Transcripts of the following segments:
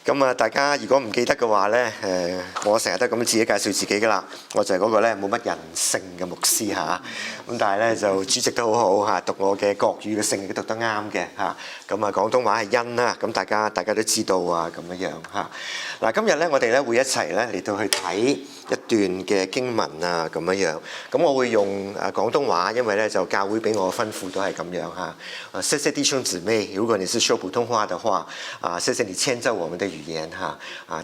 咁啊，大家如果唔記得嘅話咧，我成日都咁自己介紹自己噶啦，我就係嗰個咧冇乜人性嘅牧師嚇。咁但係咧就主席都好好嚇，讀我嘅國語嘅聖亦都讀得啱嘅嚇。咁啊廣東話係恩啦，咁大家都知道啊咁樣嚇。嗱，今日咧我哋咧會一齊咧嚟到去睇一段嘅經文啊咁樣。咁我會用廣東話，因為咧就教會俾我吩咐都係咁樣嚇。謝謝弟兄姊妹，如果你是說普通話的話，謝謝你遷就我們的語言哈。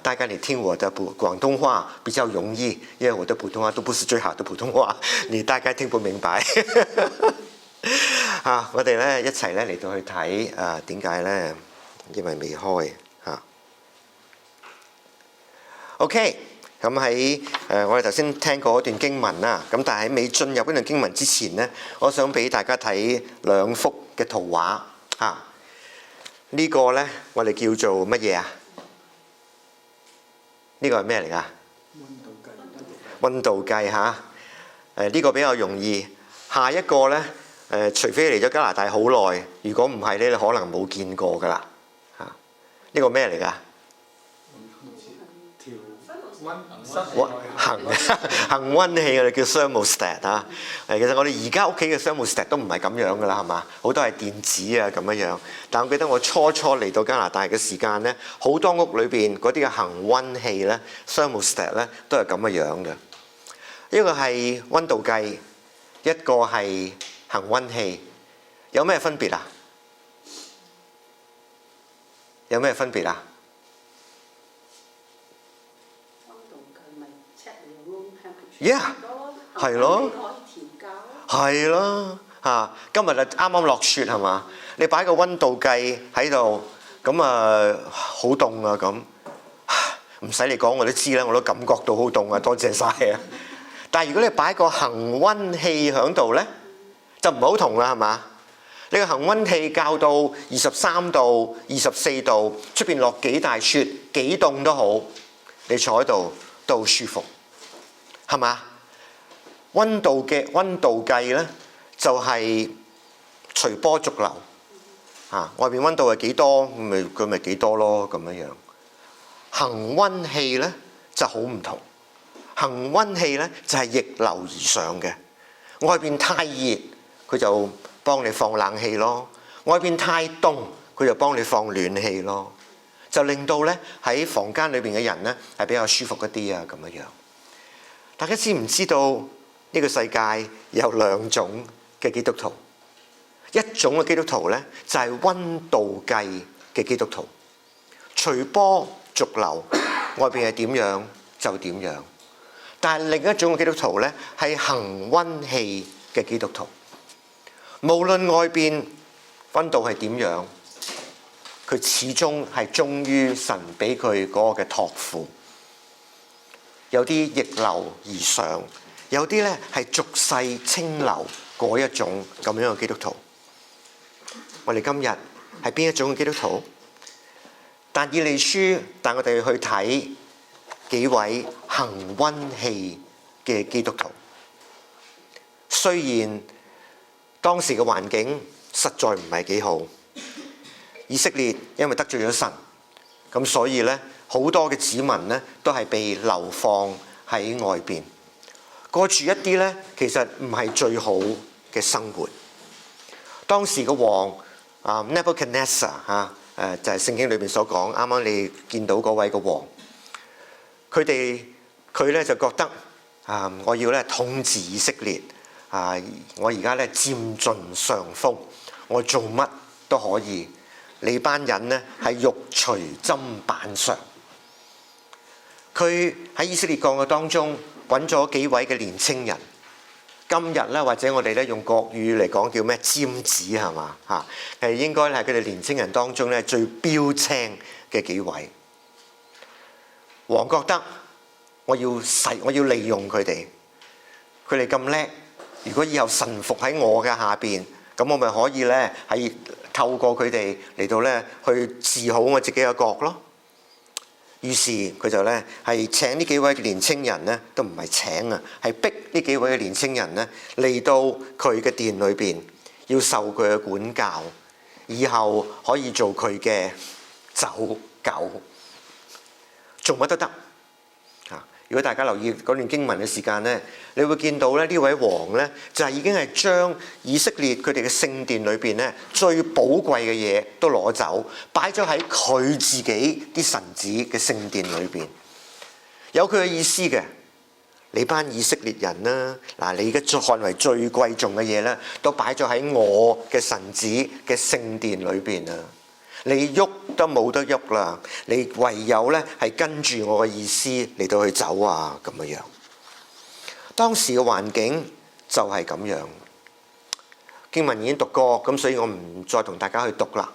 大概你聽我的廣東話比較容易，因為我的普通話都不是最好的普通話，你大概聽不明白。我哋咧一齊咧嚟到去睇點解咧？因為未開嚇。OK， 咁喺我哋頭先聽過一段經文啦，咁但係喺未進入嗰段經文之前咧，我想俾大家睇兩幅嘅圖畫嚇。呢個咧我哋叫做乜嘢啊？呢個係咩嚟㗎？溫度計嚇。呢個比較容易。下一個咧除非嚟咗加拿大好耐，如果唔係咧，你可能冇見過㗎啦嚇。呢個咩嚟㗎？恆溫器我哋叫 thermostat 嚇。其實我哋而家屋企嘅 thermostat 都唔係咁樣㗎啦，係嘛？好多係電子啊咁樣。但我記得我初嚟到加拿大嘅時間咧，好多屋裏邊嗰啲嘅恆溫器咧 thermostat 咧都係咁嘅樣嘅。一個係溫度計，一個係恆溫器，有咩分別啊？有咩分別啊？Yeah， 係咯，係咯嚇！今日啊啱啱落雪係嘛？你擺個溫度計喺度，咁啊好凍啊咁，唔使你講我都知啦，我都感覺到好凍啊！多謝晒啊！但係如果你擺個恆溫器喺度咧，就唔係好同啦係嘛？你個恆溫器校到23度、24度，出邊落幾大雪、幾凍都好，你坐喺度都好舒服。係嘛？溫度計咧就係隨波逐流嚇，外邊溫度係幾多，佢咪幾多咯咁樣。恆溫器咧就好唔同，恆溫器咧就係逆流而上嘅。外邊太熱，佢就幫你放冷氣咯；外邊太凍，佢就幫你放暖氣咯，就令到咧喺房間裏邊嘅人咧係比較舒服一啲啊咁樣。大家知唔知道呢個世界有兩種嘅基督徒？一種嘅基督徒咧就係溫度計嘅基督徒，隨波逐流，外邊係點樣就點樣。但係另一種嘅基督徒咧係恆溫器嘅基督徒，無論外邊溫度係點樣，佢始終係忠於神俾佢嗰個嘅託付。有啲逆流而上，有啲咧係俗世清流嗰一種咁樣嘅基督徒。我哋今日係邊一種嘅基督徒？但以理書帶我哋去睇幾位恆溫器嘅基督徒。雖然當時嘅環境實在唔係幾好，以色列因為得罪咗神，咁所以咧，好多嘅子民咧都係被流放喺外邊，過住一啲咧其實唔係最好嘅生活。當時嘅王Nebuchadnezzar 就係聖經裏邊所講，啱啱你見到嗰位嘅王，佢咧就覺得我要咧統治以色列我而家咧佔盡上風，我做乜都可以，你班人咧係肉隨砧板上。佢喺以色列國嘅當中揾咗幾位嘅年青人，今日咧或者我哋咧用國語嚟講叫咩尖子係嘛嚇？係應該係佢哋年青人當中咧最標青嘅幾位。王覺得我要利用佢哋咁叻，如果以後臣服喺我嘅下邊，咁我咪可以咧係透過佢哋嚟到咧去治好我自己嘅國咯。於是佢就咧係請呢幾位嘅年青人咧，都唔係請啊，係逼呢幾位嘅年青人咧嚟到佢嘅殿裏邊，要受佢嘅管教，以後可以做佢嘅走狗。做乜都得。如果大家留意嗰段經文嘅時間咧，你會見到咧呢位王咧就係已經係將以色列佢哋嘅聖殿裏邊咧最寶貴嘅嘢都攞走，擺咗喺佢自己啲臣子嘅聖殿裏邊，有佢嘅意思嘅。你班以色列人啦，嗱，你嘅看為最貴重嘅嘢咧，都擺咗喺我嘅臣子嘅聖殿裏邊啊！你喐都冇得喐啦，你唯有咧係跟住我嘅意思嚟到去走啊，咁樣。當時嘅環境就係咁樣。經文已經讀過，咁所以我唔再同大家去讀啦。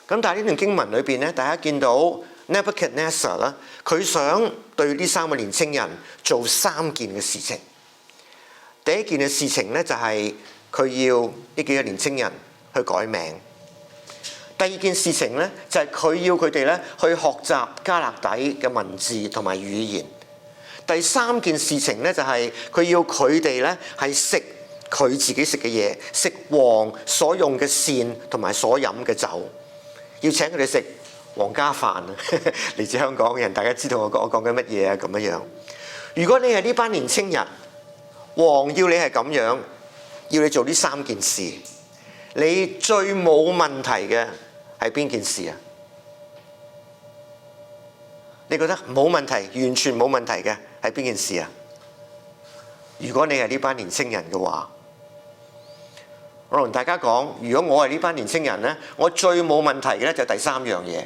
咁但係呢段經文裏邊咧，大家見到 Nebuchadnezzar 啦，佢想對呢三個年青人做三件嘅事情。第一件嘅事情咧就係佢要呢幾個年青人去改名。第二件事情咧就係佢要佢哋咧去學習迦勒底嘅文字同埋語言。第三件事情咧就係佢要佢哋咧係食佢自己食嘅嘢，食王所用嘅膳同埋所飲嘅酒，要請佢哋食皇家飯啊！嚟自香港嘅人，大家知道我講緊乜嘢啊？咁樣。如果你係呢班年青人，王要你係咁樣，要你做呢三件事，你最冇問題嘅係邊件事啊？你覺得冇問題，完全冇問題嘅係邊件事啊？如果你係呢班年青人嘅話，我同大家講，如果我係呢班年青人咧，我最冇問題嘅咧就係第三樣嘢。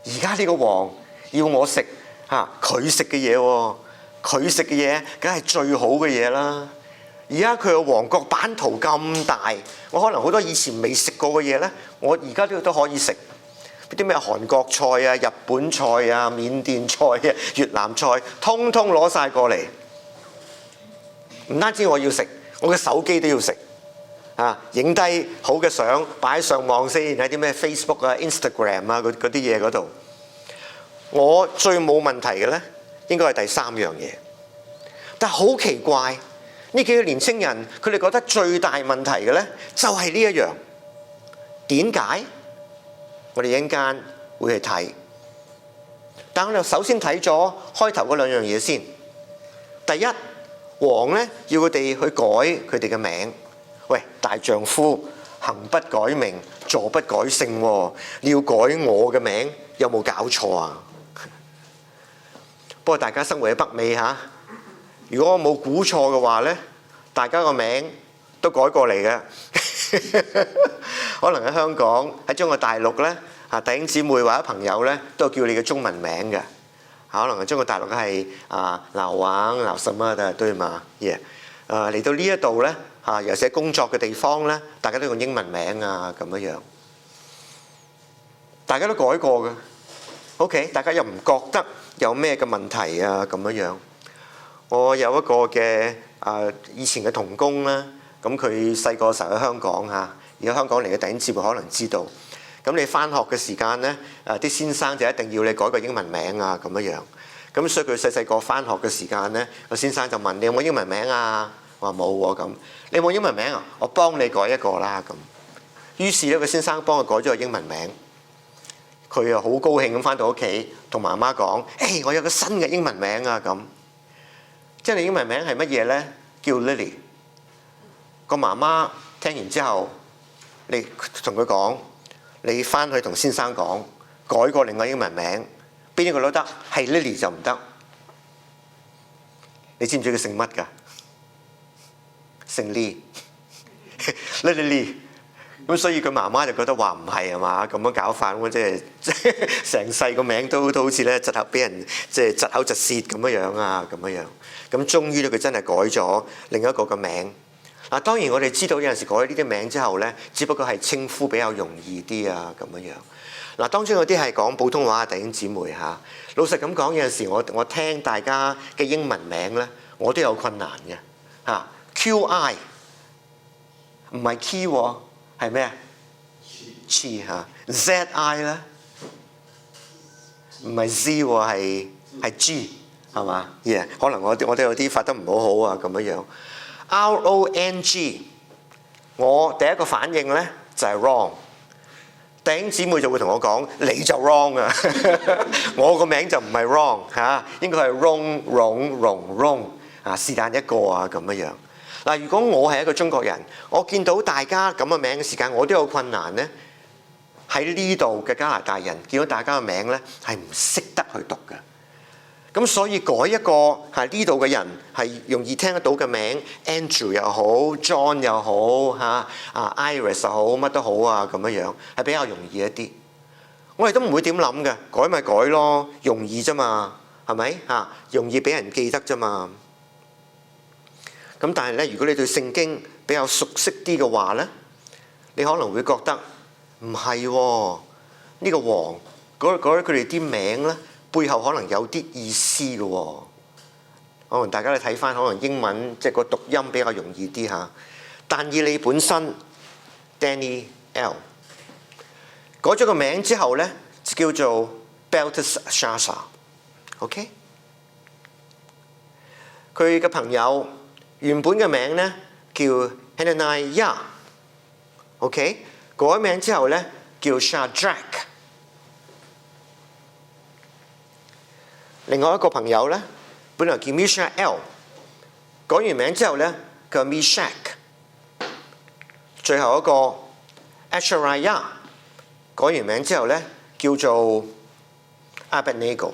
而家呢個王要我食佢食嘅嘢喎，佢食嘅嘢梗係最好嘅嘢啦。而家佢個王國版圖咁大，我可能好多以前未食過嘅嘢咧，我而家都可以食。啲咩韓國菜啊、日本菜啊、緬甸菜啊、越南菜，通通攞晒過嚟。唔單止我要食，我嘅手機都要食。影低好嘅相擺上網先，喺啲咩 Facebook 啊、Instagram 啊嗰啲嘢嗰度。我最冇問題嘅咧，應該係第三樣嘢。但係好奇怪，呢幾個年青人佢哋覺得最大問題嘅咧，就係呢一樣。點解？我哋一陣間會去睇。但我哋首先睇咗開頭嗰兩樣嘢先。第一，王咧要佢哋去改佢哋嘅名。喂，大丈夫行不改名，坐不改姓喎，你要改我嘅名，有冇搞錯啊？不過大家生活喺北美嚇，如果我冇估錯嘅話咧，大家個名都改過嚟嘅。可能喺香港、喺中國大陸咧，弟兄姊妹或者朋友咧，都叫你嘅中文名嘅。可能喺中國大陸係劉王、劉什麼的，對嘛？嚟到呢一度咧，尤其係工作嘅地方咧，大家都用英文名啊咁樣。大家都改過嘅。OK， 大家又唔覺得有咩嘅問題啊咁樣。我有一個嘅以前嘅同工啦，咁佢細個時候喺香港嚇，而家香港嚟嘅弟兄姊妹可能知道。咁你返學嘅時間咧，啲先生就一定要你改個英文名啊咁樣。咁所以佢細個返學嘅時間咧，個先生就問你有冇英文名啊？我話冇喎咁。你有冇英文名啊？我幫你改一個啦咁。於是咧，個先生幫佢改咗個英文名。佢又好高興咁返到屋企，同媽媽講：誒，我有個新嘅英文名啊咁。即係你英文名係乜嘢咧？叫 Lily。個媽媽聽完之後，你同佢講，你返去同先生講，改個另外英文名，邊一個都得，係 Lily 就唔得。你知唔知佢姓乜㗎？姓 Lee。Lily Lee。咁所以佢媽媽就覺得話唔係啊嘛，咁樣搞法咁即係成世個名都好似咧，窒口俾人即係窒口窒舌咁樣啊咁樣。咁終於咧，佢真係改咗另一個嘅名。嗱，當然我哋知道有陣時改咗呢啲名之後咧，只不過係稱呼比較容易啲啊咁樣。嗱，當中有啲係講普通話嘅弟兄姊妹嚇。老實咁講，有陣時我聽大家嘅英文名咧，我都有困難嘅嚇。QI 唔係 key 喎。係咩啊 ？Chi 嚇 ，ZI 咧唔係 Z 喎，係 G 係嘛？可能我哋有啲發得唔好好啊咁樣。RONG， 我第一個反應咧就係 wrong，弟兄姊妹就會同我講：你就 wrong 啊！我個名就唔係 wrong 嚇，應該係 wrong 啊，是但一個啊咁樣。嗱，如果我係一個中國人，我見到大家咁嘅名嘅時間，我都有困難咧。喺呢度嘅加拿大人見到大家嘅名咧，係唔識得去讀嘅。咁所以改一個係呢度嘅人係容易聽得到嘅名 ，Andrew 又好 ，John 又好嚇，Iris 又好，乜都好啊咁樣係比較容易一啲。我哋都唔會點諗嘅，改咪改咯，容易啫嘛，係咪嚇？容易俾人記得啫嘛。咁但係咧，如果你對聖經比較熟悉啲嘅話咧，你可能會覺得唔係喎，呢個王佢哋啲名咧，背後可能有啲意思嘅喎。可能大家你睇翻，可能英文即係個讀音比較容易啲嚇。但以理本身 Daniel 改咗個名之後咧，就叫做 Belteshazzar。OK， 佢嘅朋友原本嘅名咧叫 Hananiah。OK， 改名之後咧叫 Shadrach。另外一個朋友咧，本來叫 Mishael， 改完名之後咧叫 Meshach。最後一個 Azariah， 改完名之後咧叫做 Abednego。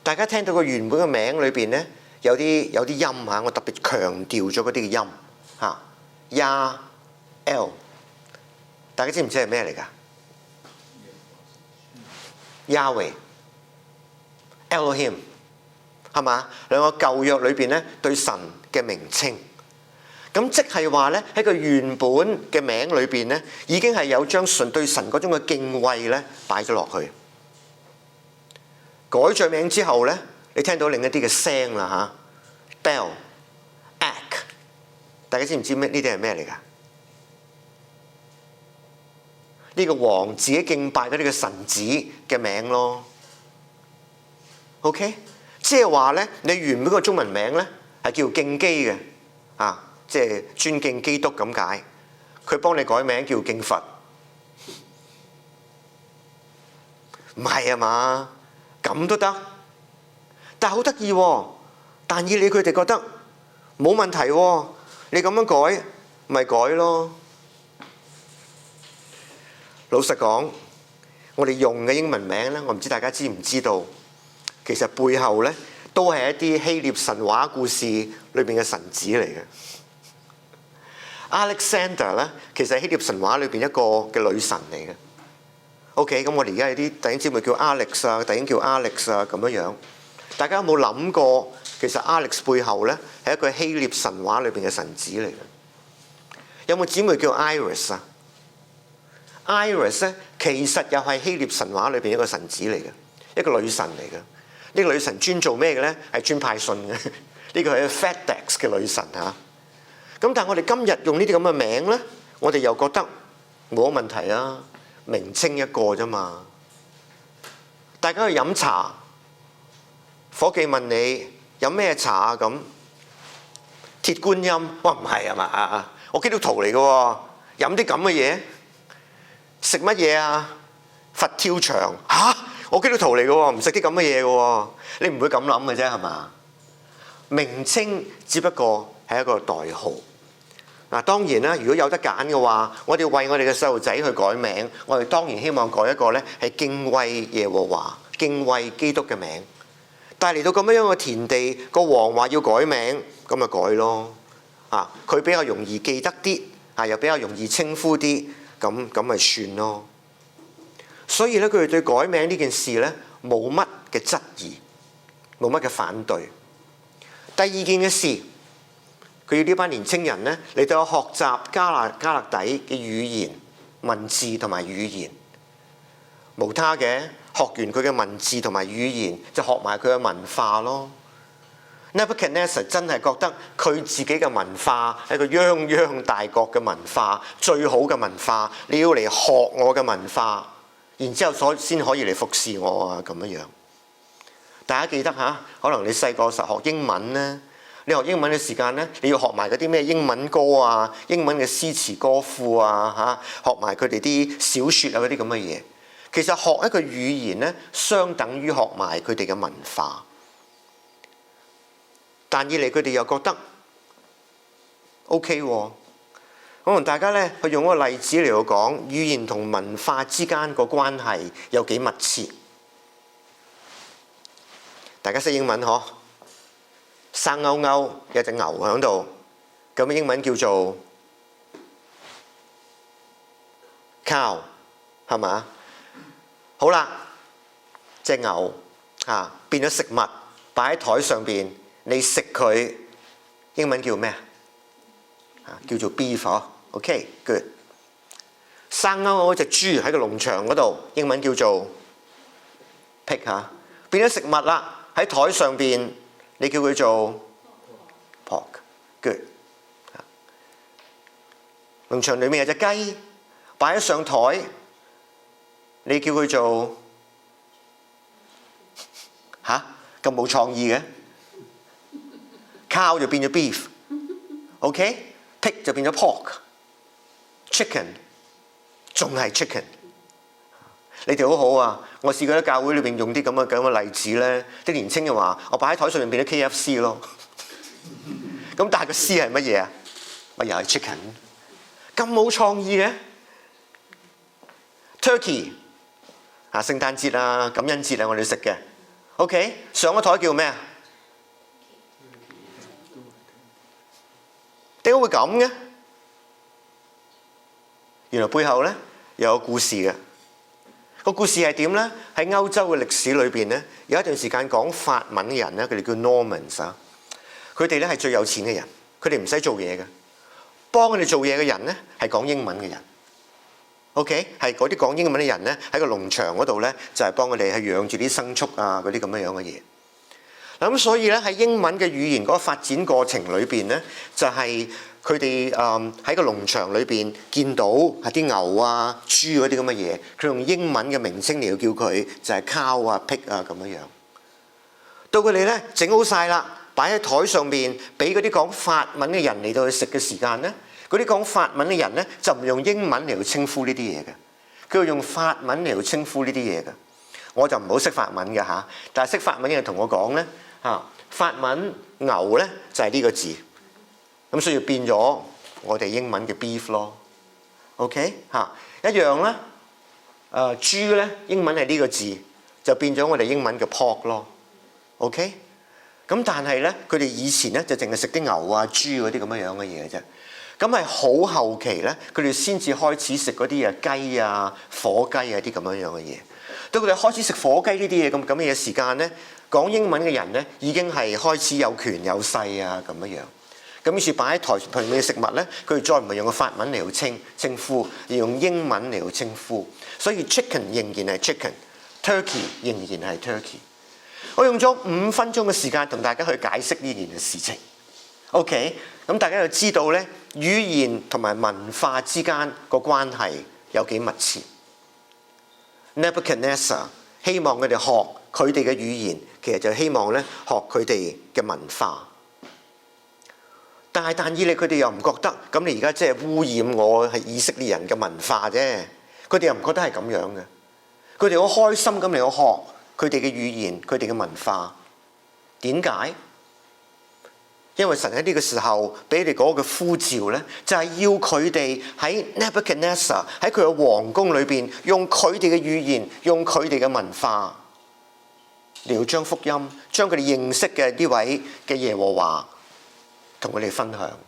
大家聽到個原本嘅名裏邊咧，有啲音嚇，我特別強調咗嗰啲嘅音嚇。Yah、El， 大家知唔知係咩嚟㗎？Yahweh、Elohim 係嘛？兩個舊約裏邊咧對神嘅名稱。咁即係話咧喺個原本嘅名裏邊咧，已經係有將對神嗰種嘅敬畏咧擺咗落去。改咗名之後咧，你聽到另一啲嘅聲啦嚇 ，Bel、Ak， 大家知唔知咩？呢啲係咩嚟㗎？呢個王自己敬拜嗰啲嘅神子嘅名咯。OK， 即係話咧，你原本個中文名咧係叫敬基嘅啊，即係尊敬基督咁解。佢幫你改名叫敬佛，唔係啊嘛？咁都得，但係好得意喎。但以理佢哋覺得冇問題喎，你咁樣改咪改咯。老實講，我哋用嘅英文名咧，我唔知大家知唔知道，其實背後咧都係一啲希臘神話故事裏邊嘅神子嚟嘅。Alexander 咧，其實係希臘神話裏邊一個嘅女神嚟嘅。OK， 咁我哋而家有啲弟兄姊妹叫 Alex 啊，弟兄叫 Alex 啊咁樣。大家有冇諗過，其實 Alex 背後咧係一個希臘神話裏邊嘅神子嚟嘅？有冇姊妹叫 Iris 啊？Iris 咧其實又係希臘神話裏邊一個神子嚟嘅，一個女神嚟嘅。呢個女神專做咩嘅咧？係專派信嘅。呢個係 FedEx 嘅女神嚇。咁但係我哋今日用呢啲咁嘅名咧，我哋又覺得冇乜問題啊，名稱一個啫嘛。大家去飲茶，伙計問你飲咩茶啊？咁鐵觀音，哇唔係啊嘛，我基督徒嚟嘅喎，飲啲咁嘅嘢，食乜嘢啊？佛跳牆嚇，我基督徒嚟嘅喎，唔食啲咁嘅嘢嘅喎，你唔會咁諗嘅啫係嘛？名稱只不過係一個代號。嗱，當然啦，如果有得揀嘅話，我哋為我哋嘅細路仔去改名，我哋當然希望改一個咧係敬畏耶和華、敬畏基督嘅名。但係嚟到咁樣嘅田地，個王話要改名，咁咪改咯。啊，佢比較容易記得啲，啊又比較容易稱呼啲，咁咪算咯。所以咧，佢哋對改名呢件事咧冇乜嘅質疑，冇乜嘅反對。第二件嘅事。佢要呢班年青人咧嚟到學習加勒底嘅語言、文字同埋語言，無他嘅，學完佢嘅文字同埋語言，就學埋佢嘅文化咯。Nebuchadnezzar 真係覺得佢自己嘅文化係個泱泱大國嘅文化，最好嘅文化，你要嚟學我嘅文化，然之後先可以嚟服侍我啊咁樣。大家記得嚇，可能你細個時候學英文咧。你學英文嘅時間咧，你要學埋嗰啲咩英文歌啊、英文嘅詩詞歌賦啊學埋佢哋啲小説啊嗰啲咁嘅嘢。其實學一個語言咧，相等於學埋佢哋嘅文化。但以嚟佢哋又覺得 OK 喎。我同大家咧去用一個例子嚟到講語言同文化之間個關係有幾密切。大家識英文嗬？生勾勾有隻牛喺度，咁英文叫做 cow 係嘛？好啦，隻牛變咗食物擺喺台上邊，你食佢，英文叫咩啊？叫做 beef。OK，good。生勾勾隻豬喺個農場嗰度，英文叫做 pig 變咗食物啦，喺台上邊。你叫佢做 pork，good。農場裏面有隻雞擺咗上台，你叫佢做咁冇創意嘅 cow 就變咗 beef，OK，pig 就變咗 pork，chicken 仲係 chicken。你哋好好啊！我試過喺教會裏邊用啲咁嘅例子咧，啲年青人話：我擺喺台上面變咗 KFC 咯。咁但係個 C 係乜嘢啊？咪又係 chicken， 咁冇創意嘅 turkey 聖誕節啊、感恩節啊，我哋食嘅。OK， 上個台叫咩啊？點解會咁嘅？原來背後咧有個故事嘅。個故事係點呢？喺歐洲嘅歷史裏邊呢，有一段時間講法文嘅人呢，佢哋叫 Normans 啊。佢哋咧係最有錢嘅人，佢哋唔使做嘢嘅，幫佢哋做嘢嘅人呢係講英文嘅人。OK， 係嗰啲講英文嘅人呢，喺個農場嗰度呢，就係幫佢哋去養住啲牲畜啊嗰啲咁樣嘅嘢。咁所以咧喺英文嘅語言嗰個發展過程裏邊呢，就係佢哋喺個農場裏邊見到係啲牛啊、豬嗰啲咁嘅嘢，佢用英文嘅名稱嚟叫佢，就係 cow 啊、pig 啊咁樣。到佢哋咧整好晒啦，擺喺台上邊，俾嗰啲講法文嘅人嚟到去食嘅時間咧，嗰啲講法文嘅人咧就唔用英文嚟到稱呼呢啲嘢嘅，佢要用法文嚟到稱呼呢啲嘢嘅。我就唔好識法文嘅嚇，但係識法文嘅人同我講咧法文牛咧就係呢個字。咁所以變咗我哋英文嘅 beef 咯 ，OK 一樣啦。豬咧英文係呢個字，就變咗我哋英文嘅 pork 咯 ，OK。咁但係咧，佢哋以前咧就淨係食啲牛啊、豬嗰啲咁樣嘅嘢啫。咁係好後期咧，佢哋先至開始食嗰啲雞啊、火雞啊啲咁樣嘅嘢。到佢哋開始食火雞呢啲嘢咁嘅嘢時間咧，講英文嘅人咧已經係開始有權有勢啊咁樣。咁於是擺喺台上面嘅食物咧，佢哋再唔係用個法文嚟到稱呼，而用英文嚟到稱呼。所以 chicken 仍然係 chicken，turkey 仍然係 turkey。我用咗5分鐘嘅時間同大家去解釋呢件事情。OK， 咁大家就知道咧語言同埋文化之間個關係有幾密切。Nebuchadnezzar 希望佢哋學佢哋嘅語言，其實就希望咧學佢哋嘅文化。但以理佢哋又唔覺得，咁你而家即係污染我係以色列人嘅文化啫。佢哋又唔覺得係咁樣嘅，佢哋好開心咁嚟到學佢哋嘅語言、佢哋嘅文化。點解？因為神喺呢個時候俾你嗰個呼召咧，就係要佢哋喺 Nebuchadnezzar 喺佢嘅皇宮裏邊，用佢哋嘅語言、用佢哋嘅文化嚟到將福音、將佢哋認識嘅呢位嘅耶和華同佢哋分享。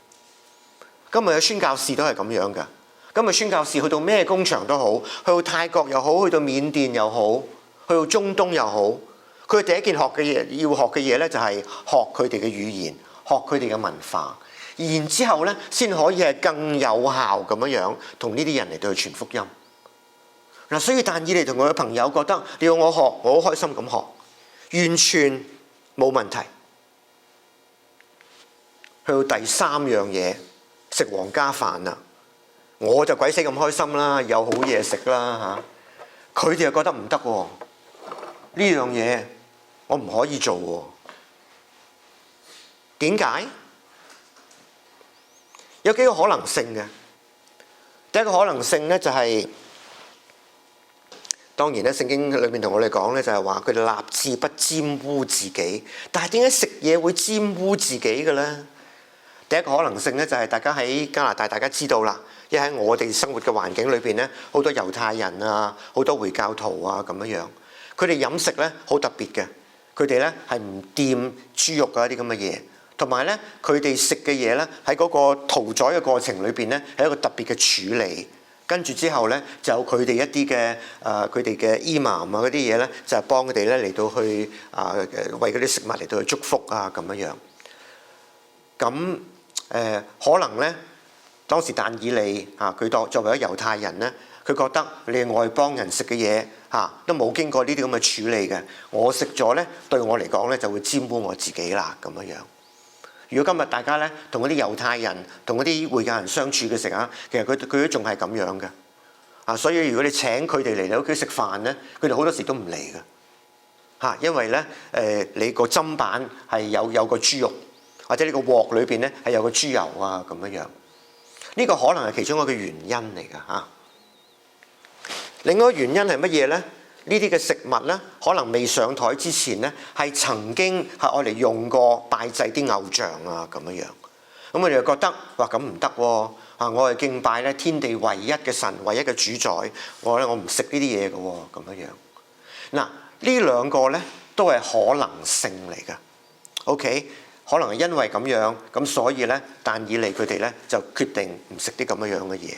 今日嘅宣教士都係咁樣㗎。今日宣教士去到咩工場都好，去到泰國又好，去到緬甸又好，去到中東又好，佢第一件學嘅嘢，要學嘅嘢咧，就係學佢哋嘅語言，學佢哋嘅文化，然之後咧，先可以係更有效咁樣同呢啲人嚟到去傳福音。嗱，所以但以理同我嘅朋友覺得，你要我學，我好開心咁學，完全冇問題。去到第3樣嘢，食皇家飯啦，我就鬼死咁開心啦，有好嘢食啦嚇。佢哋又覺得唔得喎，呢樣嘢我唔可以做喎。點解？有幾個可能性嘅。第一個可能性咧就係、當然咧聖經裏面同我哋講咧就係話佢哋立志不沾污自己。但係點解食嘢會沾污自己嘅咧？第一個可能性咧就係大家喺加拿大，大家知道啦，因為喺我哋生活嘅環境裏邊咧，好多猶太人啊，好多回教徒啊咁樣樣，佢哋飲食咧好特別嘅，佢哋咧係唔掂豬肉啊啲咁嘅嘢。同埋咧，佢哋食嘅嘢咧，喺嗰個屠宰嘅過程裏邊咧，係一個特別嘅處理。跟住之後咧，就有佢哋一啲嘅佢哋嘅伊瑪啊嗰啲嘢咧，就係幫佢哋咧嚟到去為嗰啲食物嚟到去祝福啊咁樣樣。咁可能咧，當時但以理佢作為一個猶太人咧，佢覺得你係外邦人食嘅嘢都冇經過呢啲咁嘅處理嘅，我食咗咧對我嚟講咧就會沾污我自己啦咁樣樣。如果今日大家咧同嗰啲猶太人、同嗰啲回教人相處嘅時候，其實佢都仲係咁樣嘅所以如果你請佢哋嚟你屋企食飯咧，佢哋好多時都唔嚟嘅因為咧你個砧板係有個豬肉，或者你個鑊裏邊咧係有個豬油啊咁樣樣。呢個可能係其中一個原因嚟㗎另外一個原因係乜嘢咧？呢啲嘅食物咧，可能未上台之前咧，係曾經係愛嚟用過拜祭啲偶像啊咁樣樣。咁我哋就覺得話咁唔得喎我係敬拜咧天地唯一嘅神，唯一嘅主宰，我唔食呢啲嘢嘅喎咁樣樣。嗱，呢兩個咧都係可能性嚟㗎。OK， 可能係因為咁樣，咁所以咧但以理佢哋咧就決定唔食啲咁樣樣嘅嘢。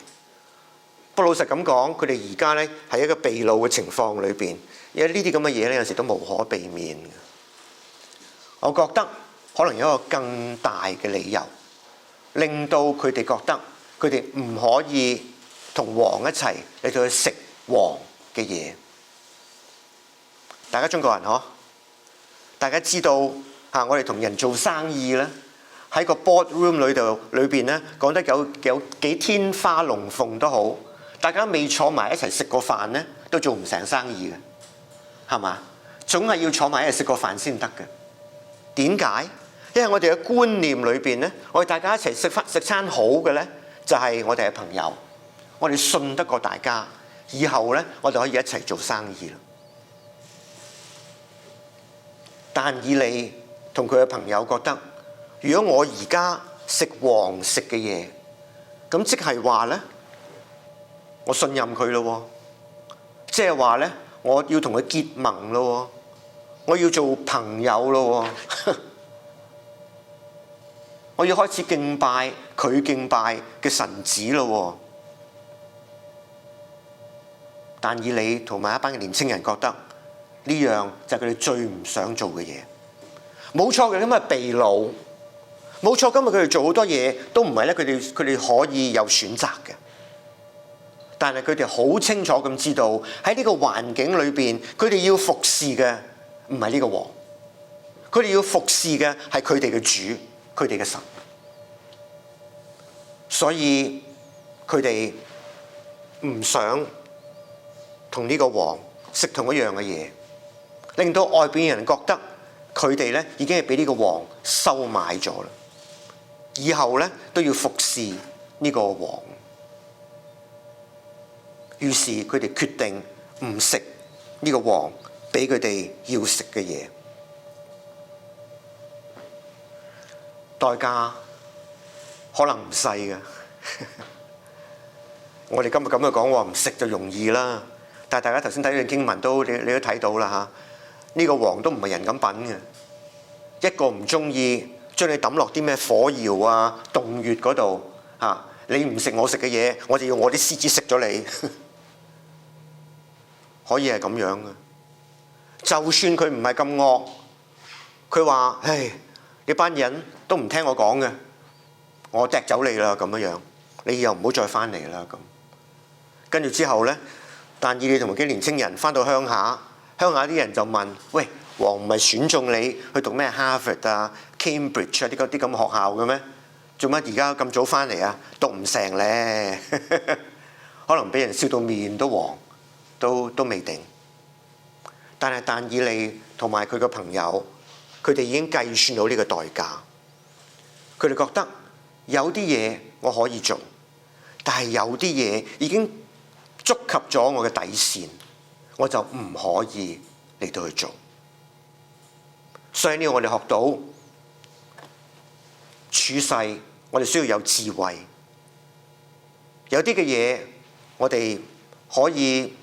不過老實咁講，佢哋而家咧係一個被擄嘅情況裏邊，因為呢啲咁嘅嘢咧有時都無可避免嘅。我覺得可能有一個更大嘅理由，令到佢哋覺得佢哋唔可以同王一齊嚟到去食王嘅嘢。大家中國人嗬，大家知道我哋同人做生意咧，喺個 boardroom 裏邊咧講得有幾天花龍鳳都好。大家未坐埋一齊食過飯咧，都做唔成生意嘅，係嘛？總係要坐埋一齊食個飯先得嘅。點解？因為我哋嘅觀念裏邊咧，我哋大家一齊食餐好嘅咧，就係我哋係朋友，我哋信得過大家，以後咧我哋可以一齊做生意啦。但以理同佢嘅朋友覺得，如果我而家食王食嘅嘢，咁即係話咧，我信任佢咯，即係話咧，我要同佢結盟咯，我要做朋友咯，我要開始敬拜佢敬拜嘅神子咯。但以理同埋一班嘅年青人覺得呢樣就係佢哋最唔想做嘅嘢。冇錯嘅，今日被擄，冇錯，今日佢哋做好多嘢都唔係咧，佢哋可以有選擇嘅。但係佢哋好清楚咁知道喺呢個環境裏邊，佢哋要服侍嘅唔係呢個王，佢哋要服侍嘅係佢哋嘅主，佢哋嘅神。所以佢哋唔想同呢個王食同一樣嘅嘢，令到外邊人覺得佢哋咧已經係俾呢個王收買咗啦，以後咧都要服侍呢個王。於是佢哋決定唔食呢個王俾佢哋要食嘅嘢，代價可能唔細嘅。我哋今日咁樣講話唔食就容易啦，但係大家頭先睇嘅經文你都睇到啦呢個王都唔係人咁品嘅，一個唔中意將你抌落啲咩火窯啊、洞穴嗰度你唔食我食嘅嘢，我就要我啲獅子食咗你。可以係咁樣嘅，就算佢唔係咁惡，佢話：唉，你班人都唔聽我講嘅，我踢走你啦咁樣，你以後唔好再翻嚟啦咁。跟住之後咧，但以理同埋幾年青人翻到鄉下啲人就問：喂，王唔係選中你去讀咩 Harvard 啊、Cambridge 啊啲咁嘅學校嘅咩？做乜而家咁早翻嚟啊？讀唔成咧，可能俾人笑到面都黃。都未定，但以理同埋佢嘅朋友，佢哋已經計算到呢個代價。佢哋覺得有啲嘢我可以做，但係有啲嘢已經觸及咗我嘅底線，我就唔可以嚟到去做。所以呢，我哋學到處世，我哋需要有智慧。有啲嘅嘢我哋可以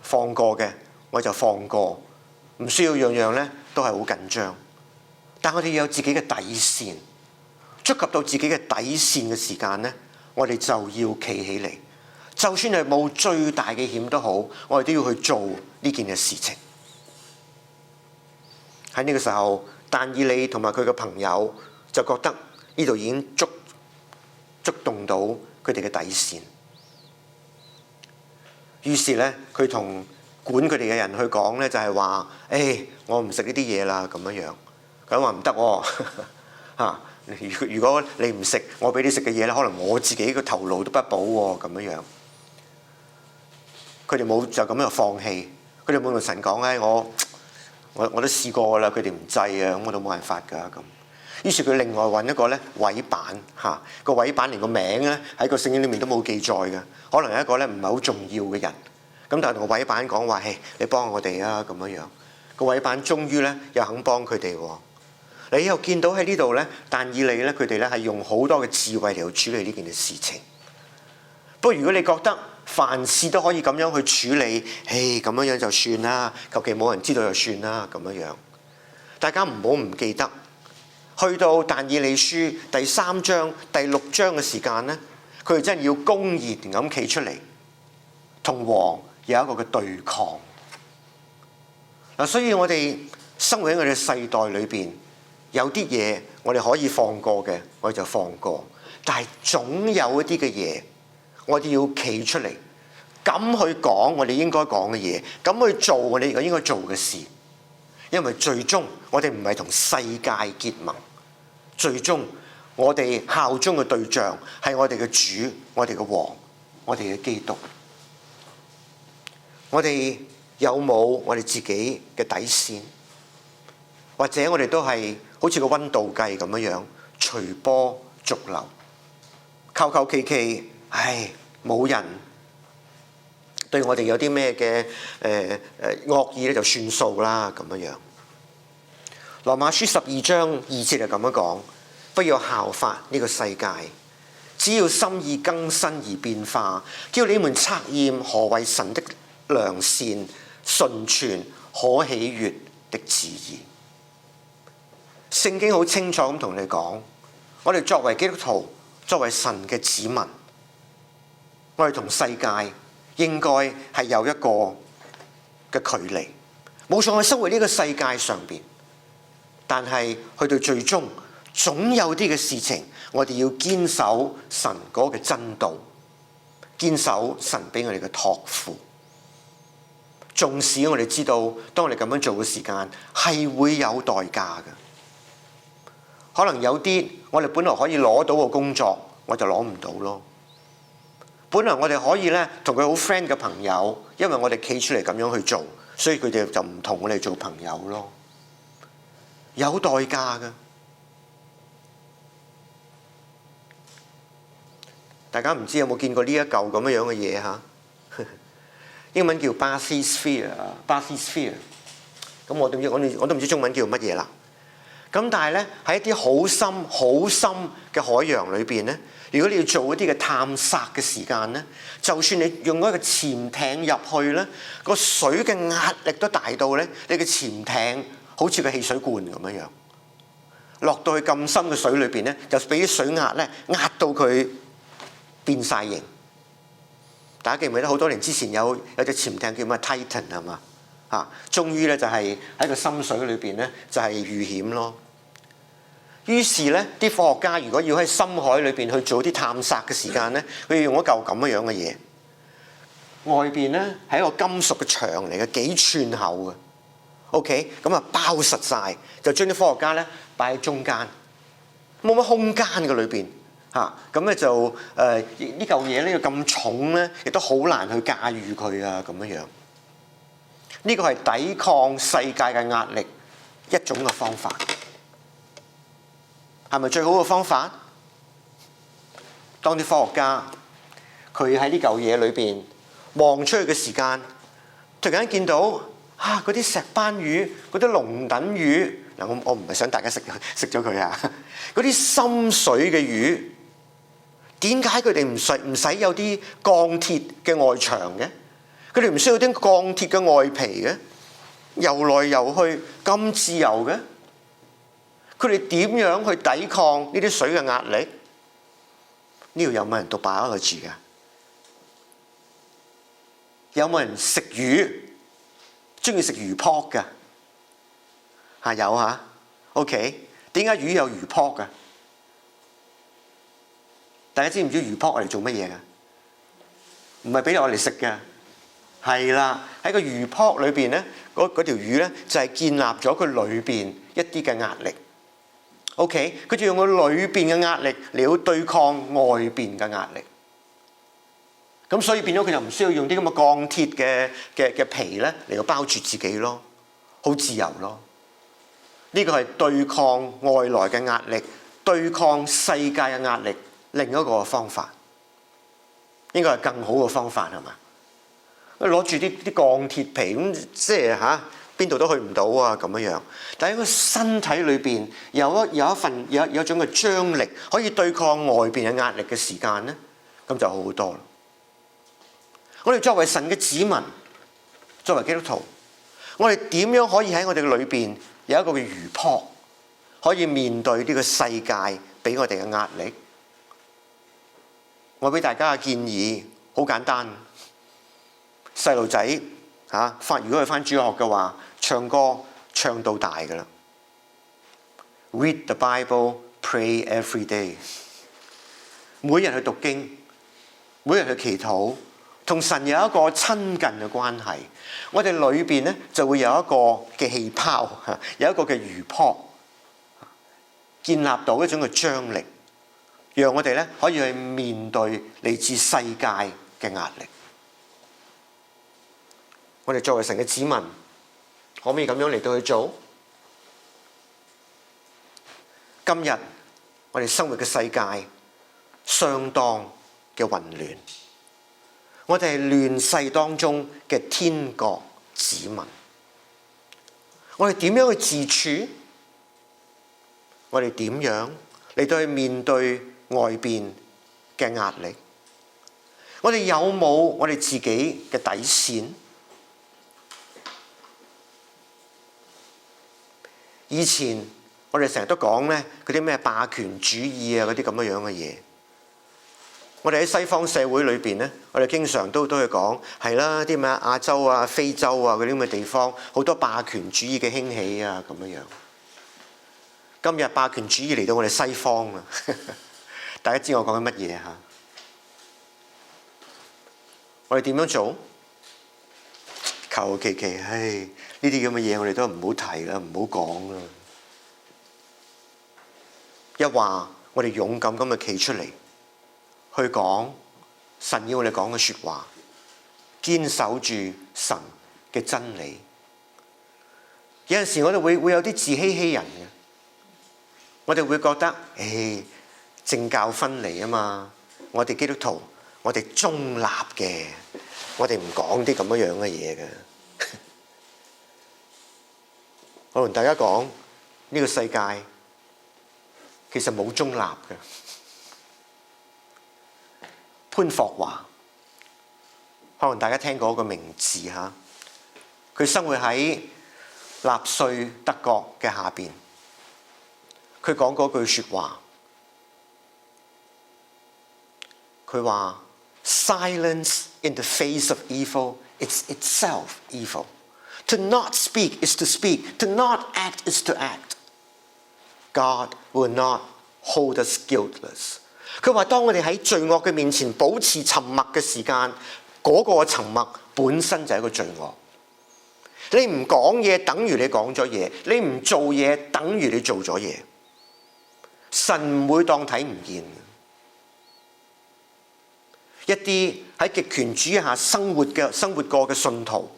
放過嘅，我就放過，唔需要樣樣咧都係好緊張。但我哋要有自己嘅底線，觸及到自己嘅底線嘅時間咧，我哋就要企起嚟。就算係冒最大嘅險都好，我哋都要去做呢件嘅事情。喺呢個時候，但以理同埋佢嘅朋友就覺得呢度已經觸動到佢哋嘅底線。於是咧，佢同管佢哋嘅人去講咧，就係話：我唔食呢啲嘢啦，咁樣樣。佢話唔得喎，如果你唔食，我俾你食嘅嘢咧，可能我自己個頭腦都不保喎，咁樣樣。佢哋冇就咁樣放棄，佢哋冇同神講：我都試過啦，佢哋唔制啊，咁我都冇辦法㗎咁。於是佢另外揾一個咧委辦個委辦連個名咧喺個聖經裏面都冇記載嘅，可能係一個咧唔係好重要嘅人。咁但係同個委辦講話：你幫我哋啊，咁樣樣。個委辦終於咧又肯幫佢哋喎。你又見到喺呢度咧，但以理咧佢哋咧係用好多嘅智慧嚟去處理呢件嘅事情。不過如果你覺得凡事都可以咁樣去處理，咁樣樣就算啦，求其冇人知道就算啦，咁樣樣。大家唔好唔記得，去到但以理書第3章、第6章嘅時間咧，佢哋真係要公然咁企出嚟，同王有一個嘅對抗。所以我哋生活喺我哋嘅世代裏邊，有啲嘢我哋可以放過嘅，我哋就放過。但係總有一啲嘅嘢，我哋要企出嚟，敢去講我哋應該講嘅嘢，敢去做我哋應該做嘅事。因為最終我哋唔係同世界結盟，最終我哋效忠嘅對象係我哋嘅主、我哋嘅王、我哋嘅基督。我哋有冇我哋自己嘅底線？或者我哋都係好似個溫度計咁樣隨波逐流，求求其其，冇人對我哋有啲咩嘅惡意咧，就算數啦咁樣。羅馬書12章2節就咁樣講：不要效法呢個世界，只要心意更新而變化，叫你們測驗何為神的良善、純全、可喜悅的旨意。聖經好清楚咁同你講，我哋作為基督徒，作為神嘅子民，我哋同世界應該係有一個嘅距離。冇錯，我哋生活呢個世界上邊，但係去到最終，總有啲嘅事情，我哋要堅守神嗰個嘅真道，堅守神俾我哋嘅託付。縱使我哋知道，當我哋咁樣做嘅時間，係會有代價嘅。可能有啲我哋本來可以攞到嘅工作，我就攞唔到咯。本來我哋可以咧同佢好 friend 嘅朋友，因為我哋企出嚟咁樣去做，所以佢哋就唔同我哋做朋友咯。有代價嘅。大家唔知有冇見過呢一嚿咁樣嘅嘢嚇？英文叫 bathysphere。咁我都唔知中文叫乜嘢啦。咁但係咧喺一啲好深嘅海洋裏邊咧，如果你要做一啲嘅探索嘅時間咧，就算你用一個潛艇入去咧，個水嘅壓力都大到咧，你嘅潛艇好似個汽水罐咁樣，落到去咁深嘅水裏邊咧，就俾啲水壓咧壓到佢變晒形。大家記唔記得好多年之前有隻潛艇叫咩 Titan 係嘛？終於咧就係喺個深水裏邊咧就係遇險咯。於是咧啲科學家如果要喺深海裏邊去做啲探索嘅時間咧，佢要用一嚿咁樣嘅嘢，外邊咧係一個金屬嘅牆嚟嘅，幾寸厚嘅。OK， 咁啊包實晒，就將啲科學家咧擺喺中間，冇乜空間嘅裏邊。咁咧就呢嚿嘢呢個咁重咧，亦都好難去駕馭佢啊咁樣。呢個係抵抗世界嘅壓力一種嘅方法。係咪最好嘅方法？當啲科學家佢喺呢嚿嘢裏邊望出去嘅時間，突然間見到嗰啲石斑魚、嗰啲龍躉魚，嗱我唔係想大家食咗佢啊！嗰啲深水嘅魚，點解佢哋唔使有啲鋼鐵嘅外牆嘅？佢哋唔需要啲鋼鐵嘅外皮嘅？游來游去咁自由嘅？佢哋點樣去抵抗呢啲水嘅壓力？呢度有冇人讀biology㗎？有冇人食魚？中意食魚泡㗎？有嚇 ，OK。點解魚有魚泡㗎？大家知唔知魚泡我哋做乜嘢㗎？唔係俾我哋食㗎，係啦。喺個魚泡裏邊咧，嗰條魚咧就係建立咗佢裏邊一啲嘅壓力。OK， 佢就用佢裏邊嘅壓力嚟到對抗外邊嘅壓力。咁所以變咗佢就唔需要用啲咁嘅鋼鐵嘅皮咧嚟到包住自己咯，好自由咯。呢個係對抗外來嘅壓力，對抗世界嘅壓力，另一個方法。應該係更好嘅方法係嘛？攞住啲鋼鐵皮咁，即係邊度都去唔到啊咁樣。但係喺個身體裏邊有一種嘅張力，可以對抗外邊嘅壓力嘅時間咧，咁就好好多啦。我哋作為神嘅子民，作為基督徒，我哋點樣可以喺我哋嘅裏邊有一個嘅魚泡，可以面對呢個世界俾我哋嘅壓力？我俾大家嘅建議好簡單，細路仔如果佢返主學嘅話，唱歌唱到大㗎啦。Read the Bible, pray every day。每日去讀經，每日去祈禱，同神有一個親近嘅關係。我哋裏邊咧就會有一個嘅氣泡，有一個嘅魚泡，建立到一種嘅張力，讓我哋咧可以去面對嚟自世界嘅壓力。我哋作為神嘅子民，可唔可以咁樣嚟到去做？今日我哋生活嘅世界相當嘅混亂，我哋係亂世當中嘅天國子民。我哋點樣去自處？我哋點樣嚟到去面對外邊嘅壓力？我哋有冇我哋自己嘅底線？以前我哋成日都講咧嗰啲咩霸權主義啊，嗰啲咁樣嘅嘢。我哋喺西方社會裏邊咧，我哋經常都去講係啦，啲咩亞洲啊、非洲啊嗰啲咁嘅地方，好多霸權主義嘅興起啊咁樣。今日霸權主義嚟到我哋西方啊，大家知我講緊乜嘢嚇？我哋點樣做？求其，呢啲咁嘅嘢我哋都唔好提啦，唔好講啦。一話我哋勇敢咁去企出嚟，去講神要我哋講嘅説話，堅守住神嘅真理。有陣時我哋會有啲自欺欺人嘅，我哋會覺得政教分離啊嘛，我哋基督徒我哋中立嘅，我哋唔講啲咁樣嘅嘢嘅。我同大家講，呢個世界其實冇中立嘅。潘霍華，可能大家聽過一個名字嚇，佢生活喺納粹德國嘅下邊。佢講嗰句説話，佢話：Silence in the face of evil, it's itself evil. To not speak is to speak. To not act is to act. God will not hold us guiltless. 佢話：當我哋喺罪惡嘅面前保持沉默嘅時間，嗰個沉默本身就係一個罪惡。你唔講嘢，等於你講咗嘢；你唔做嘢，等於你做咗嘢。神唔會當睇唔見。一啲喺極權主義下生活過嘅信徒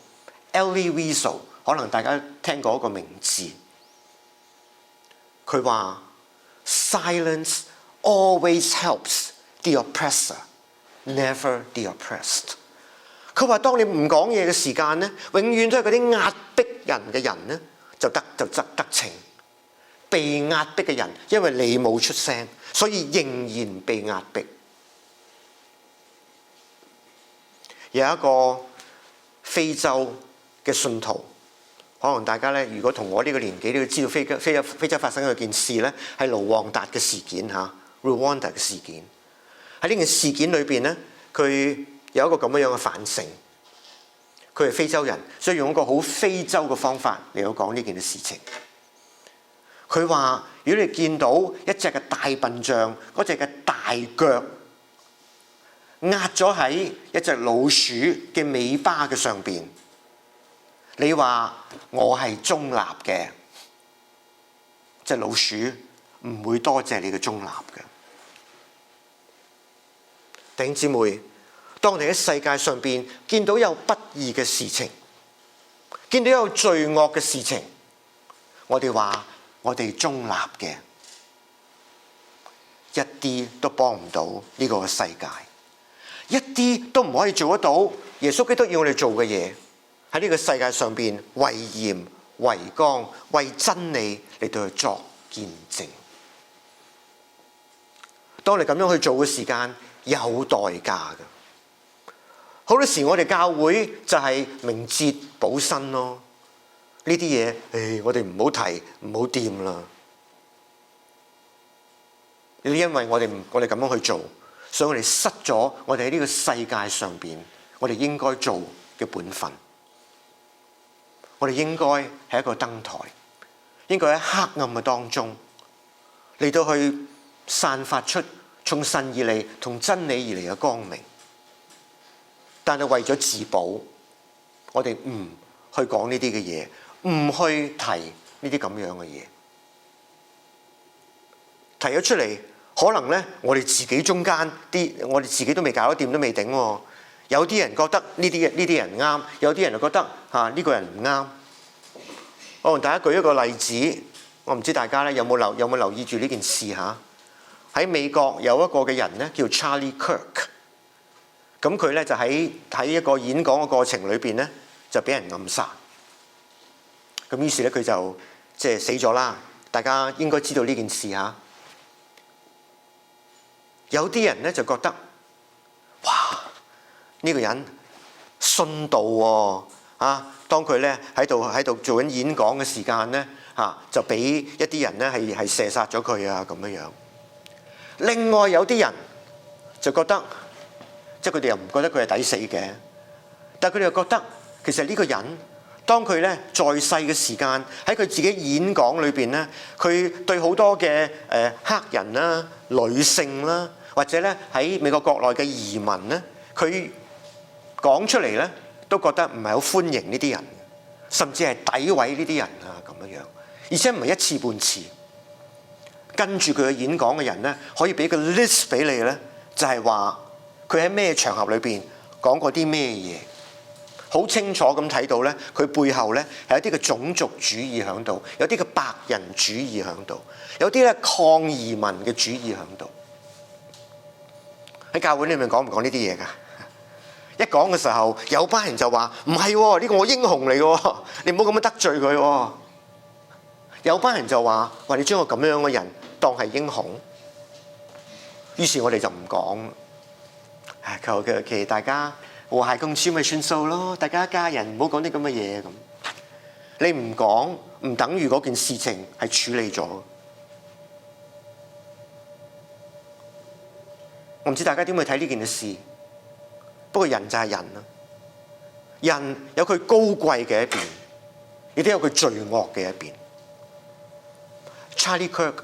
Elie Wiesel， 可能大家聽過一個名字。佢話 silence always helps the oppressor, never the oppressed。佢話：當你唔講嘢嘅時間咧，永遠都係嗰啲壓迫人嘅人咧，就得逞。被壓迫嘅人，因為你冇出聲，所以仍然被壓迫。有一個非洲嘅信徒，可能大家咧，如果同我呢個年紀，都要知道非洲發生嘅件事咧，係盧旺達嘅事件嚇 ，Rwanda 嘅事件。喺呢件事件裏邊咧，佢有一個咁樣嘅反省。佢係非洲人，所以用一個好非洲嘅方法嚟到講呢件事情。佢話：如果你見到一隻嘅大笨象，嗰隻嘅大腳壓咗喺一隻老鼠嘅尾巴嘅上邊，你話我係中立嘅，隻老鼠唔會多謝你嘅中立嘅。弟兄姊妹，當我哋喺世界上邊見到有不義嘅事情，見到有罪惡嘅事情，我哋話我哋中立嘅，一啲都幫唔到呢個世界，一啲都唔可以做得到耶穌基督要我哋做嘅嘢，喺呢個世界上邊為鹽為光為真理嚟到去作見證。當你咁樣去做嘅時間，有代價嘅。好多時我哋教會就係明哲保身咯。呢啲嘢，我哋唔好提，唔好掂啦。因為我哋咁樣去做，所以我哋失咗我哋喺呢個世界上邊，我哋應該做嘅本分。我哋應該係一個燈台，應該喺黑暗嘅當中嚟到去散發出從神而嚟、同真理而嚟嘅光明。但係為咗自保，我哋唔去講呢啲嘅嘢。唔去提呢啲咁樣嘅嘢，提咗出嚟，可能咧我哋自己中間啲，我哋自己都未搞得掂，都未頂喎。有啲人覺得呢啲人啱，有啲人就覺得呢個人唔啱。我同大家舉一個例子，我唔知大家咧有冇留意住呢件事嚇。喺美國有一個嘅人咧叫 Charlie Kirk， 咁佢咧就喺一個演講嘅過程裏邊咧就俾人暗殺。咁於是咧佢就死咗啦。大家應該知道呢件事嚇。有啲人咧就覺得，哇！呢個人殉道喎當佢咧喺度做緊演講嘅時間咧就俾一啲人咧係射殺咗佢啊咁樣樣。另外有啲人就覺得，即係佢哋又唔覺得佢係抵死嘅，但係佢哋又覺得其實呢個人，當佢咧在世嘅時間，喺佢自己演講裏邊咧，佢對好多嘅黑人啦、女性啦，或者咧喺美國國內嘅移民咧，佢講出嚟咧都覺得唔係好歡迎呢啲人，甚至係詆毀呢啲人啊咁樣樣，而且唔係一次半次。跟住佢嘅演講嘅人咧，可以俾個 list 俾你咧，就係話佢喺咩場合裏邊講過啲咩嘢。好清楚咁睇到咧，佢背後咧係有啲嘅種族主義喺度，有啲嘅白人主義喺度，有啲咧抗移民嘅主義喺度。喺教會裏面講唔講呢啲嘢㗎？一講嘅時候，有班人就話唔係喎，呢個我英雄嚟嘅，你唔好咁樣得罪佢喎。有班人就話你將個咁樣嘅人當係英雄，於是我哋就唔講。求其大家和諧共處咪算數咯，大家一家人唔好講啲咁嘅嘢咁。你唔講唔等於嗰件事情係處理咗。我唔知大家點去睇呢件事，不過人就係人啦。人有佢高貴嘅一邊，亦都有佢罪惡嘅一邊。Charlie Kirk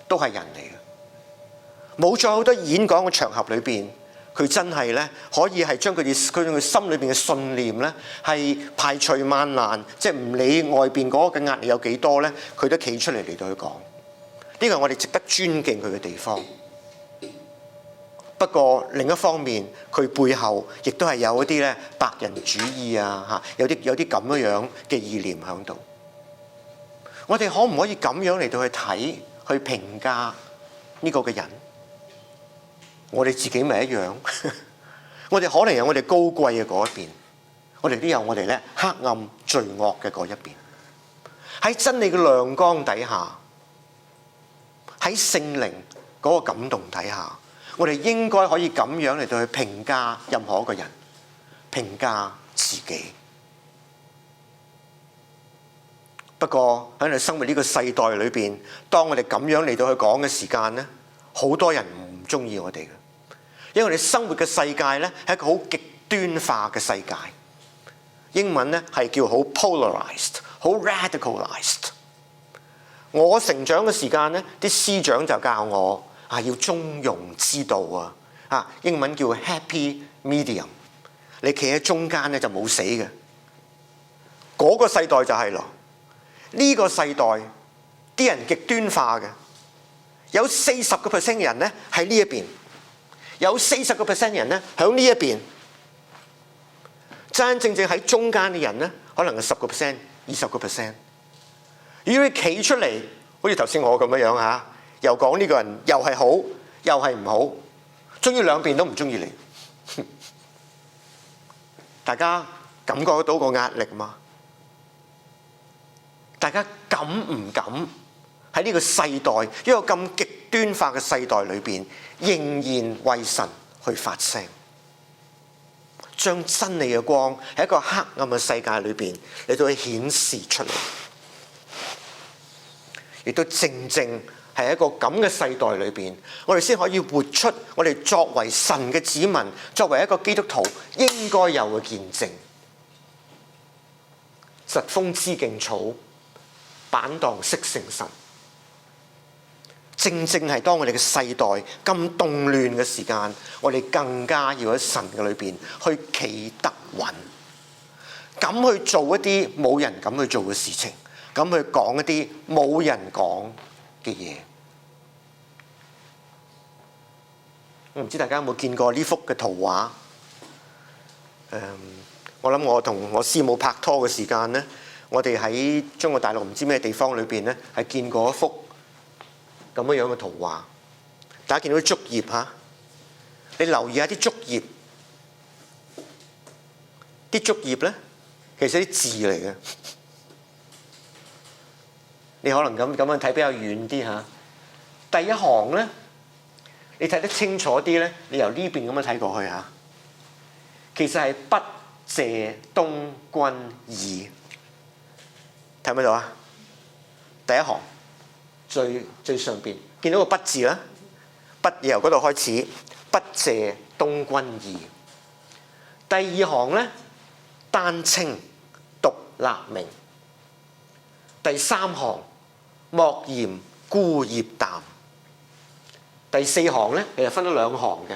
都係人嚟嘅，冇咗好多演講嘅場合裏邊，佢真係咧可以係將佢心裏邊嘅信念咧係排除萬難，即係唔理外邊嗰個壓力有幾多咧，佢都企出嚟嚟到去講。呢個係我哋值得尊敬佢嘅地方。不過另一方面，佢背後亦都係有一啲咧白人主義啊，有啲咁樣嘅意念喺度。我哋可唔可以咁樣嚟到去睇、去評價呢個嘅人？我哋自己咪一樣。我哋可能有我哋高貴嘅嗰一邊，我哋都有我哋咧黑暗罪惡嘅嗰一邊。喺真理嘅亮光底下，喺聖靈嗰個感動底下，我哋應該可以咁樣嚟到去評價任何一個人，評價自己。不過喺我哋生活呢個世代裏邊，當我哋咁樣嚟到去講嘅時間咧，好多人唔中意我哋嘅，因為我哋生活嘅世界咧係一個好極端化嘅世界。英文咧係叫好 polarized， 好 radicalized。我成長嘅時間咧，啲師長就教我要中庸之道啊，英文叫 happy medium。你企喺中間咧就冇死嘅。嗰個世代就係咯。呢個世代啲人極端化嘅，有40% 嘅人咧喺呢一邊，有40% 嘅人咧喺呢一邊，真正喺中間嘅人咧，可能係10%、20%。如果你企出嚟，好似頭先我咁樣嚇，又講呢個人又係好，又係唔好，終於兩邊都唔中意你，大家感覺得到個壓力嘛？大家敢唔敢喺呢個世代，一個咁極端化嘅世代裏邊，仍然為神去發聲，將真理嘅光喺一個黑暗嘅世界裏邊嚟到去顯示出嚟，亦都正正係一個咁嘅世代裏邊，我哋先可以活出我哋作為神嘅子民，作為一個基督徒應該有嘅見證。疾風知勁草，板蕩識誠實。正正係當我哋嘅世代咁動亂嘅時間，我哋更加要喺神嘅裏邊去企得穩，敢去做一啲冇人敢去做嘅事情，敢去講一啲冇人講嘅嘢。我唔知大家有冇見過呢幅嘅圖畫？我諗我同我師母拍拖嘅時間咧，我哋喺中國大陸唔知咩地方裏邊咧，係見過一幅咁樣嘅圖畫。大家見到啲竹葉嚇，你留意下啲竹葉，啲竹葉咧其實啲字嚟嘅。你可能咁樣睇比較遠啲嚇。第一行咧，你睇得清楚啲咧，你由呢邊咁樣睇過去嚇，其實係不謝東君意。睇唔睇到啊？第一行最上邊見到個不字啦，不由嗰度開始，不謝東君意。第二行咧，丹青獨立名。第三行，莫嫌孤葉淡。第四行咧，其實分咗兩行嘅，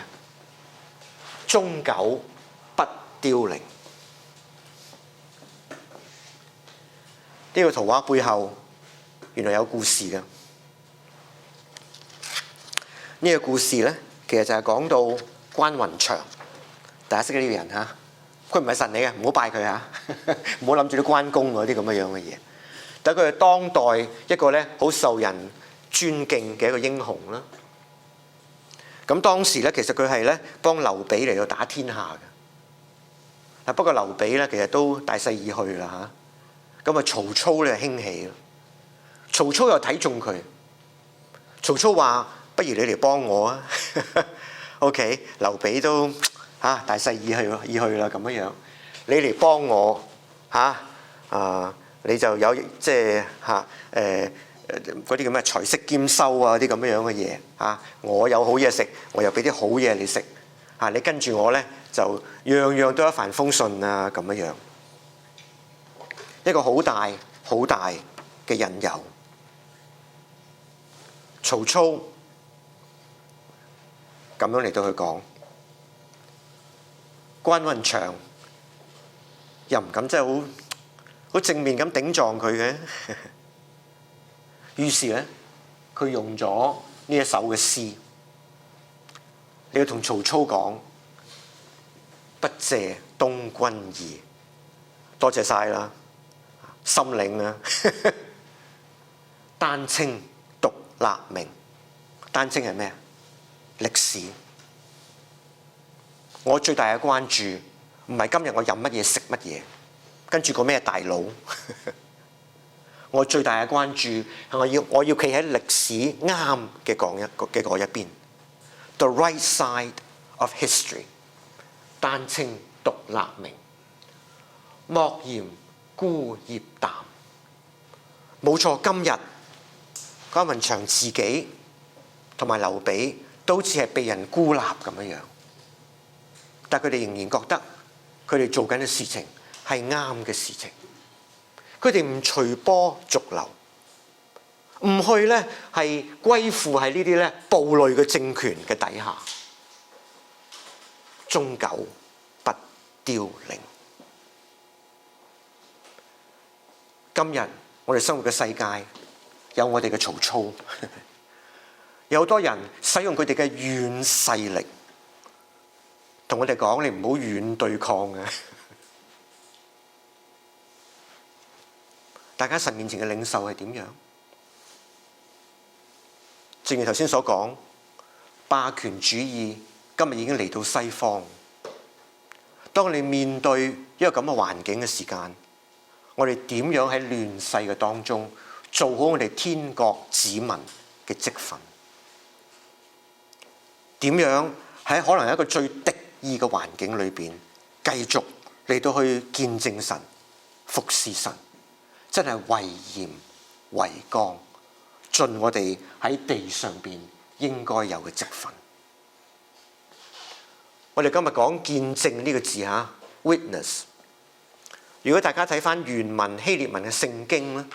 終久不凋零。呢個圖畫背後原來有故事嘅。呢個故事咧，其實就係講到關雲長。大家識呢個人嚇，佢唔係神嚟嘅，唔好拜佢嚇，唔好諗住啲關公嗰啲咁樣嘅嘢。但係佢係當代一個咧好受人尊敬嘅一個英雄啦。咁當時咧，其實佢係咧幫劉備嚟到打天下嘅。不過劉備咧，其實都大勢已去啦嚇。咁啊，曹操咧興起咯。曹操又睇中佢。曹操話：不如你嚟幫我啊！OK， 劉備都大勢已去啦咁樣。你嚟幫我你就有即係嗰啲咁嘅財色兼收啊，啲咁樣嘅嘢嚇。我有好嘢食，我又俾啲好嘢你食嚇。你跟住我咧，就樣樣都一帆風順啊咁樣。一個好大好大嘅引誘。曹操咁樣嚟到去講，關雲長又唔敢真係好正面咁頂撞佢嘅。於是咧，佢用咗呢一首嘅詩，你要同曹操講：不謝東君意，多謝晒啦，心領啊！丹青獨立名，單稱係咩啊？歷史。我最大嘅關注唔係今日我飲乜嘢食乜嘢，跟住個咩大佬。我最大嘅關注係我要企喺歷史啱嘅嗰一邊 ，the right side of history。單稱獨立名，莫嫌孤葉淡。冇錯，今日關雲長自己同埋劉備都好似係被人孤立咁樣，但佢哋仍然覺得佢哋做緊嘅事情係啱嘅事情。佢哋唔隨波逐流，唔去咧係歸附喺呢啲咧暴戾嘅政權嘅底下，終久不凋零。今日我哋生活嘅世界有我哋嘅曹操，有好多人使用佢哋嘅軟勢力，同我哋講：你唔好軟對抗嘅。大家神面前嘅領袖係點樣？正如頭先所講，霸權主義今日已經嚟到西方。當你面對一個咁嘅環境嘅時間，我哋點樣喺亂世嘅當中做好我哋天國子民嘅職分？點樣喺可能一個最敵意嘅環境裏邊，繼續嚟到去見證神、服侍神？真係為鹽為光，盡我哋喺地上邊應該有嘅職分。我哋今日講見證呢個字嚇 ，witness。如果大家睇返原文希臘文嘅聖經咧，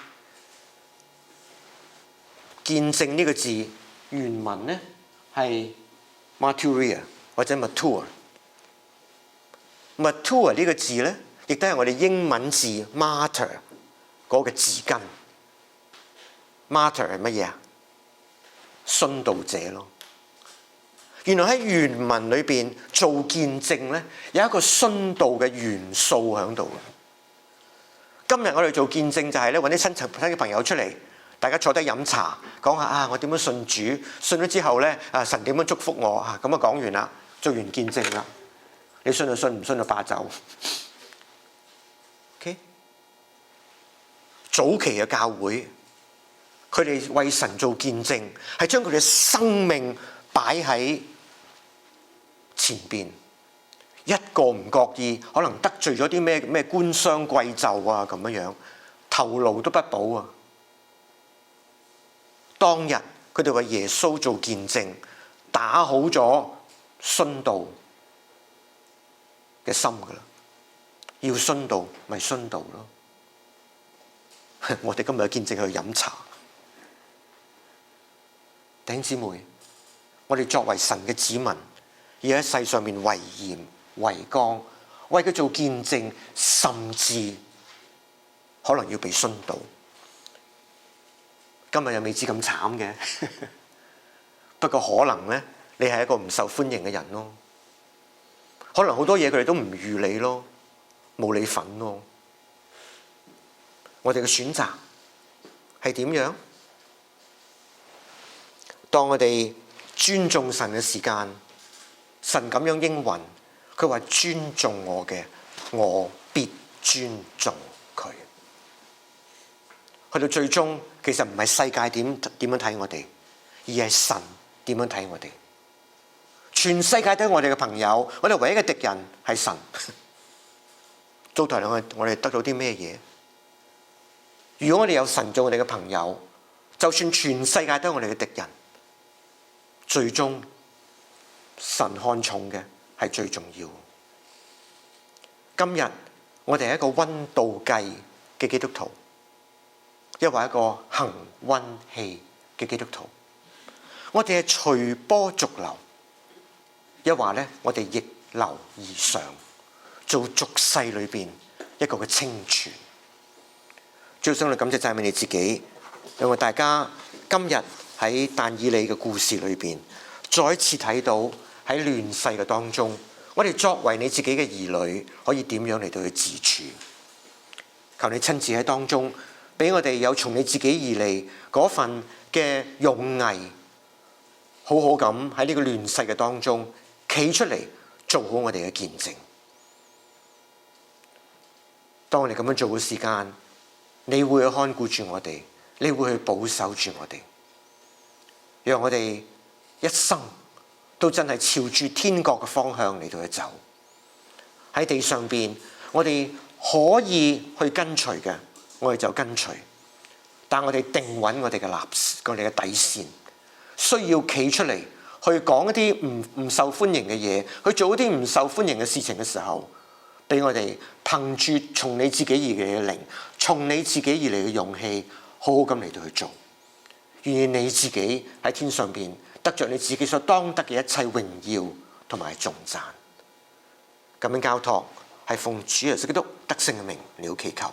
見證呢個字原文咧係 martyria 或者 mature。mature 呢個字咧，亦都係我哋英文字 martyr。嗰個字根 ，martyr 係乜嘢啊？殉道者咯。原來喺原文裏邊做見證咧，有一個殉道嘅元素喺度。今日我哋做見證就係咧揾啲親戚朋友出嚟，大家坐低飲茶，講下啊我點樣信主，信咗之後咧啊神點樣祝福我啊，咁啊講完啦，做完見證啦，你信就信，唔信就罷走。OK。早期嘅教會，佢哋為神做見證，係將佢哋嘅生命擺喺前邊。一個唔覺意，可能得罪咗啲咩官商貴胄啊咁樣，頭顱都不保啊！當日佢哋為耶穌做見證，打好咗殉道嘅心㗎喇，要殉道咪殉道咯。我哋今日嘅見證去飲茶，弟兄姊妹，我哋作為神嘅子民，要喺世上面為鹽為光，為佢做見證，甚至可能要被殉道。今日又未知咁慘嘅，不過可能咧，你係一個唔受歡迎嘅人咯。可能好多嘢佢哋都唔預你咯，冇你份咯。我哋嘅選擇係點樣？當我哋尊重神嘅時間，神咁樣應允，佢話尊重我嘅，我必尊重佢。去到最終，其實唔係世界點樣睇我哋，而係神點樣睇我哋。全世界都係我哋嘅朋友，我哋唯一嘅敵人係神。到頭來我哋得到啲咩嘢？如果我哋有神做我哋嘅朋友，就算全世界都係我哋嘅敵人，最終神看重嘅係最重要。今日我哋係一個溫度計嘅基督徒，亦或一個行溫器嘅基督徒。我哋係隨波逐流，亦或咧我哋逆流而上，做俗世裏邊一個嘅清泉。最想嚟感謝讚美你自己，讓我大家今日喺但以理嘅故事裏邊，再一次睇到喺亂世嘅當中，我哋作為你自己嘅兒女，可以點樣嚟到去自處？求你親自喺當中，俾我哋有從你自己而嚟嗰份嘅勇毅，好好咁喺呢個亂世嘅當中企出嚟，做好我哋嘅見證。當我哋咁樣做嘅時間，你會去看顧住我哋，你會去保守住我哋，讓我哋一生都真係朝住天國嘅方向嚟到去走。喺地上邊，我哋可以去跟隨嘅，我哋就跟隨。但我哋定穩我哋嘅我哋嘅底線，需要企出嚟去講一啲唔受歡迎嘅嘢，去做一啲唔受歡迎嘅事情嘅時候，俾我哋憑住從你自己而嚟嘅靈，從你自己而嚟嘅勇氣，好好咁嚟到去做。願你自己喺天上邊得着你自己所當得嘅一切榮耀同埋頌讚。咁樣交託係奉主耶穌基督得勝嘅名，了祈求。